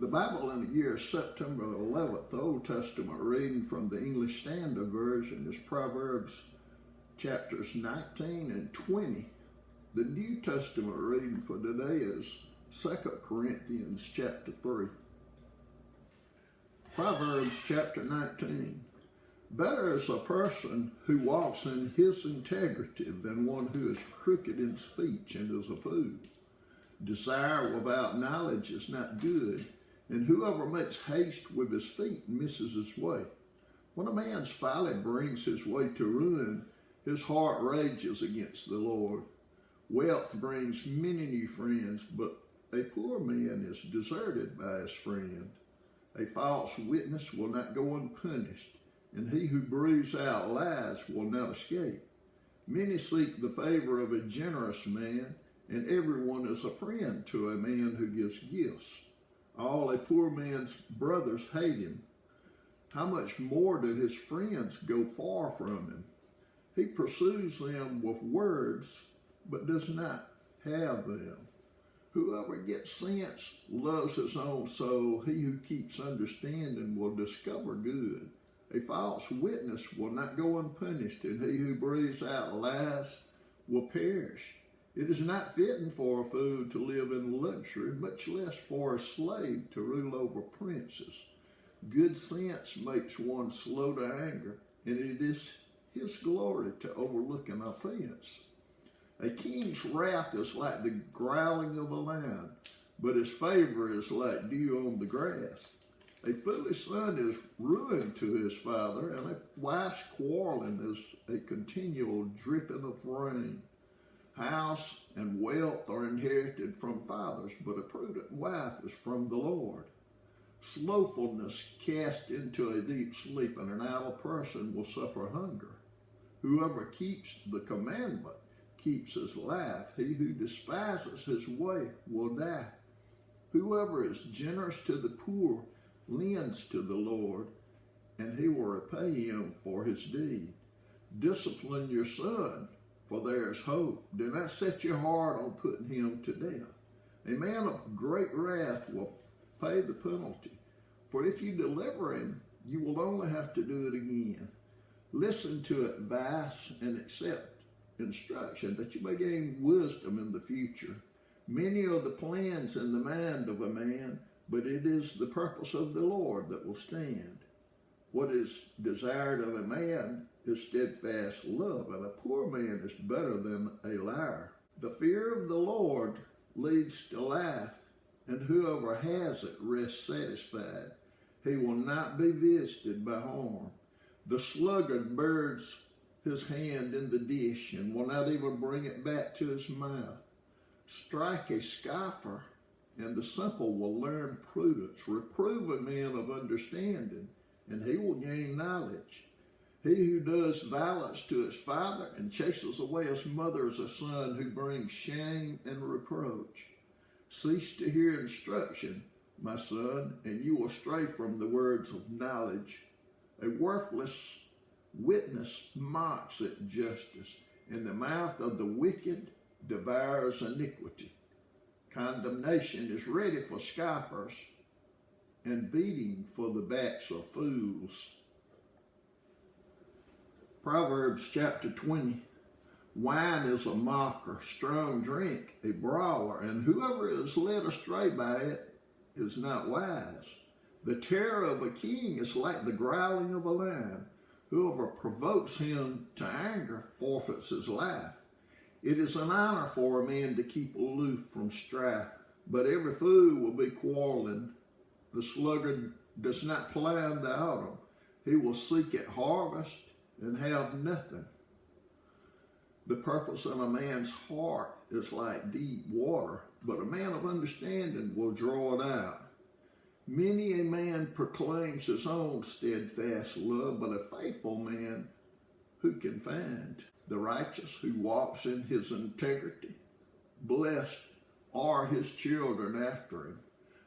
The Bible in the year September 11th, the Old Testament reading from the English Standard Version is Proverbs chapters 19 and 20. The New Testament reading for today is 2 Corinthians chapter 3. Proverbs chapter 19. Better is a person who walks in his integrity than one who is crooked in speech and is a fool. Desire without knowledge is not good, and whoever makes haste with his feet misses his way. When a man's folly brings his way to ruin, his heart rages against the Lord. Wealth brings many new friends, but a poor man is deserted by his friend. A false witness will not go unpunished, and he who breathes out lies will not escape. Many seek the favor of a generous man, and everyone is a friend to a man who gives gifts. All a poor man's brothers hate him. How much more do his friends go far from him? He pursues them with words, but does not have them. Whoever gets sense loves his own soul. He who keeps understanding will discover good. A false witness will not go unpunished, and he who breathes out lies will perish. It is not fitting for a fool to live in luxury, much less for a slave to rule over princes. Good sense makes one slow to anger, and it is his glory to overlook an offense. A king's wrath is like the growling of a lion, but his favor is like dew on the grass. A foolish son is ruin to his father, and a wife's quarreling is a continual dripping of rain. House and wealth are inherited from fathers, but a prudent wife is from the Lord. Slothfulness casts into a deep sleep, and an idle person will suffer hunger. Whoever keeps the commandment keeps his life. He who despises his way will die. Whoever is generous to the poor lends to the Lord, and he will repay him for his deed. Discipline your son, for there is hope. Do not set your heart on putting him to death. A man of great wrath will pay the penalty, for if you deliver him, you will only have to do it again. Listen to advice and accept instruction, that you may gain wisdom in the future. Many are the plans in the mind of a man, but it is the purpose of the Lord that will stand. What is desired of a man is steadfast love, and a poor man is better than a liar. The fear of the Lord leads to life, and whoever has it rests satisfied. He will not be visited by harm. The sluggard buries his hand in the dish and will not even bring it back to his mouth. Strike a scoffer, and the simple will learn prudence. Reprove a man of understanding, and he will gain knowledge. He who does violence to his father and chases away his mother is a son who brings shame and reproach. Cease to hear instruction, my son, and you will stray from the words of knowledge. A worthless witness mocks at justice, and the mouth of the wicked devours iniquity. Condemnation is ready for scoffers, and beating for the backs of fools. Proverbs chapter 20. Wine is a mocker, strong drink a brawler, and whoever is led astray by it is not wise. The terror of a king is like the growling of a lion. Whoever provokes him to anger forfeits his life. It is an honor for a man to keep aloof from strife, but every fool will be quarreling. The sluggard does not plan the autumn. He will seek at harvest and have nothing. The purpose of a man's heart is like deep water, but a man of understanding will draw it out. Many a man proclaims his own steadfast love, but a faithful man who can find? The righteous who walks in his integrity, blessed are his children after him.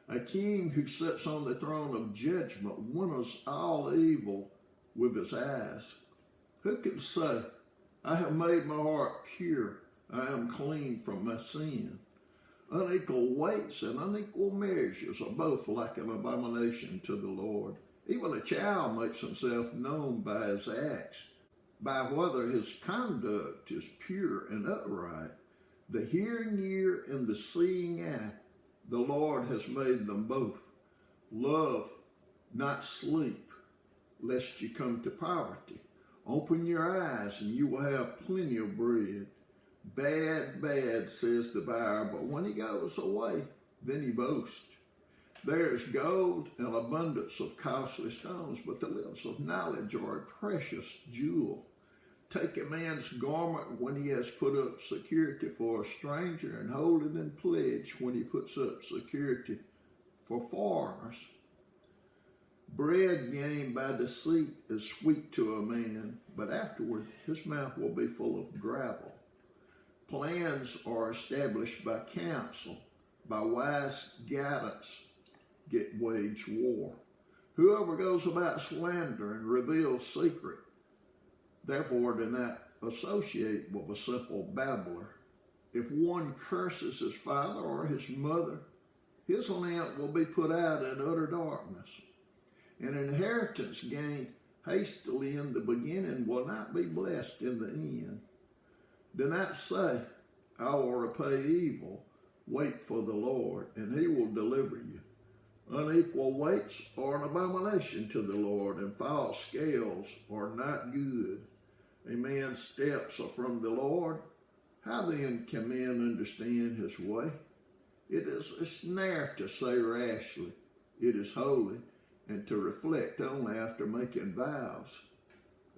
A king who sits on the throne of judgment winnows all evil with his eyes. Who can say, I have made my heart pure, I am clean from my sin? Unequal weights and unequal measures are both like an abomination to the Lord. Even a child makes himself known by his acts, by whether his conduct is pure and upright. The hearing ear and the seeing eye, the Lord has made them both. Love, not sleep, lest you come to poverty. Open your eyes and you will have plenty of bread. Bad, bad, says the buyer, but when he goes away, then he boasts. There is gold and abundance of costly stones, but the lips of knowledge are a precious jewel. Take a man's garment when he has put up security for a stranger, and hold it in pledge when he puts up security for foreigners. Bread gained by deceit is sweet to a man, but afterward his mouth will be full of gravel. Plans are established by counsel, by wise guidance get wage war. Whoever goes about slander and reveals secret, therefore do not associate with a simple babbler. If one curses his father or his mother, his lamp will be put out in utter darkness. An inheritance gained hastily in the beginning will not be blessed in the end. Do not say, I will repay evil. Wait for the Lord, and he will deliver you. Unequal weights are an abomination to the Lord, and false scales are not good. A man's steps are from the Lord. How then can man understand his way? It is a snare to say rashly, it is holy, and to reflect only after making vows.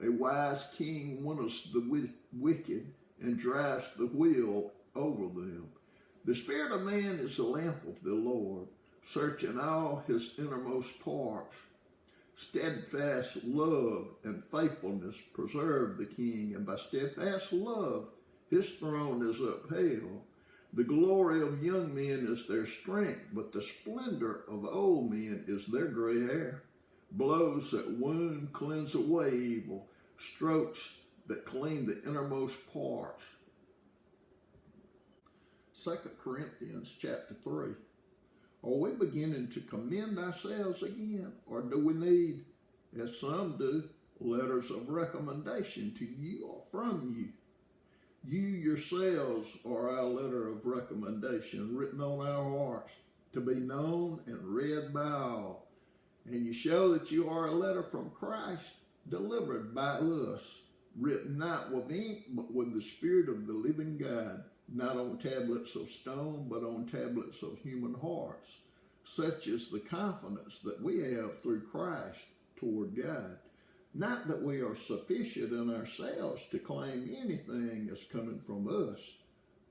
A wise king winnoweth the wicked, and drives the wheel over them. The spirit of man is the lamp of the Lord, searching all his innermost parts. Steadfast love and faithfulness preserve the king, and by steadfast love his throne is upheld. The glory of young men is their strength, but the splendor of old men is their gray hair. Blows that wound cleanse away evil, strokes that clean the innermost parts. 2 Corinthians chapter 3. Are we beginning to commend ourselves again, or do we need, as some do, letters of recommendation to you or from you? You yourselves are our letter of recommendation, written on our hearts, to be known and read by all. And you show that you are a letter from Christ, delivered by us, written not with ink, but with the Spirit of the living God, not on tablets of stone, but on tablets of human hearts. Such is the confidence that we have through Christ toward God. Not that we are sufficient in ourselves to claim anything as coming from us,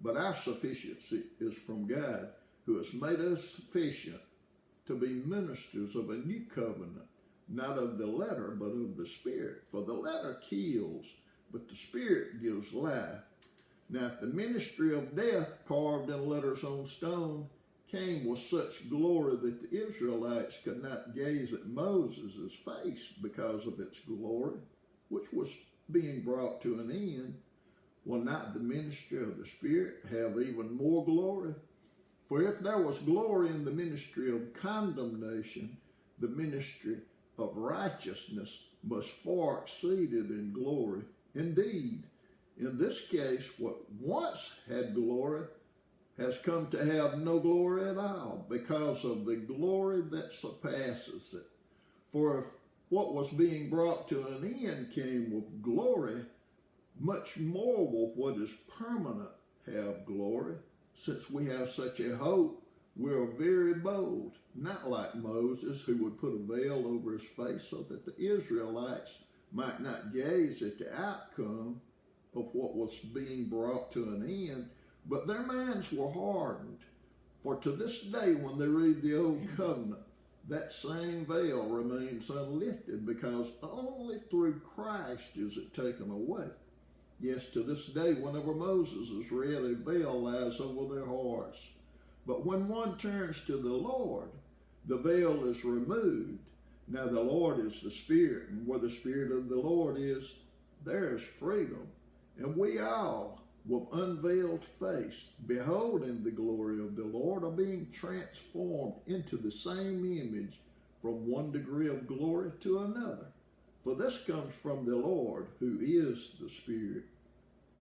but our sufficiency is from God, who has made us sufficient to be ministers of a new covenant, not of the letter, but of the Spirit. For the letter kills, but the Spirit gives life. Now, if the ministry of death, carved in letters on stone, came with such glory that the Israelites could not gaze at Moses' face because of its glory, which was being brought to an end, will not the ministry of the Spirit have even more glory? For if there was glory in the ministry of condemnation, the ministry of righteousness must far exceed it in glory. Indeed, in this case, what once had glory has come to have no glory at all, because of the glory that surpasses it. For if what was being brought to an end came with glory, much more will what is permanent have glory. Since we have such a hope, we are very bold, not like Moses, who would put a veil over his face so that the Israelites might not gaze at the outcome of what was being brought to an end, but their minds were hardened. For to this day, when they read the Old Covenant, that same veil remains unlifted, because only through Christ is it taken away. Yes, to this day, whenever Moses is read, a veil lies over their hearts. But when one turns to the Lord, the veil is removed. Now the Lord is the Spirit, and where the Spirit of the Lord is, there is freedom. And we all, with unveiled face, beholding the glory of the Lord, are being transformed into the same image from one degree of glory to another. For this comes from the Lord, who is the Spirit.